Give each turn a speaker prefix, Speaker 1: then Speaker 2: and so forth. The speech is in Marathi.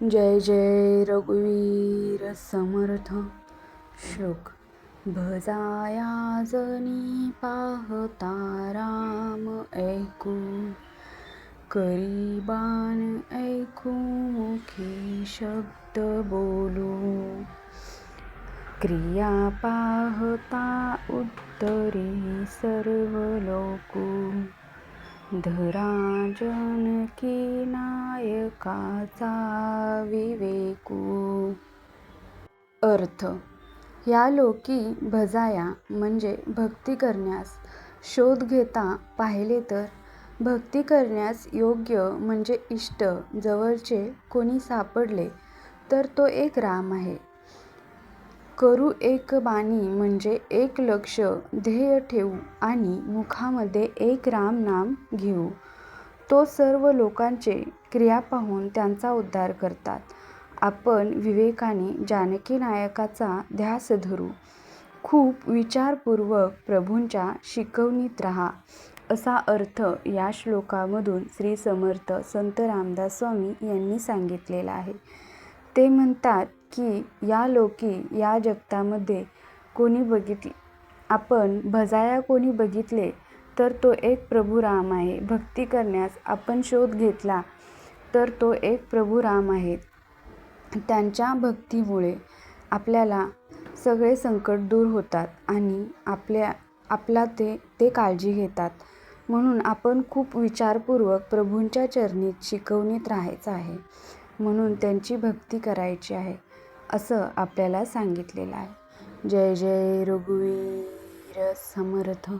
Speaker 1: जय जय रघुवीर समर्थ. श्लोक. भजाया जनी पाहता राम ऐकू, करी बाण ऐकू मुखी शब्द बोलू. क्रिया पाहता उत्तरी सर्व लोकू, धरा जानकी नायकाचा विवेकू. अर्थ. या लोकी भजाया म्हणजे भक्ती करण्यास, शोध घेता पाहिले तर भक्ती करण्यास योग्य म्हणजे इष्ट जवळचे कोणी सापडले तर तो एक राम आहे. करू एक बाणी म्हणजे एक लक्ष ध्येय ठेवू आणि मुखामध्ये एक राम नाम घेऊ. तो सर्व लोकांचे क्रिया पाहून त्यांचा उद्धार करतात. आपण विवेकाने जानकी नायकाचा ध्यास धरू. खूप विचारपूर्वक प्रभूंच्या शिकवणीत राहा, असा अर्थ या श्लोकामधून श्री समर्थ संत रामदास स्वामी यांनी सांगितलेला आहे. ते म्हणतात की या लोकी या जगतामध्ये कोणी बघितले, आपण भजाया कोणी बघितले तर तो एक प्रभू राम आहे. भक्ती करण्यास आपण शोध घेतला तर तो एक प्रभू राम आहे. त्यांच्या भक्तीमुळे आपल्याला सगळे संकट दूर होतात आणि आपला ते काळजी घेतात. म्हणून आपण खूप विचारपूर्वक प्रभूंच्या चरणीत शिकवणीत राहायचं आहे. म्हणून त्यांची भक्ती करायची आहे असं आपल्याला सांगितलेलं आहे. जय जय रघुवीर समर्थ.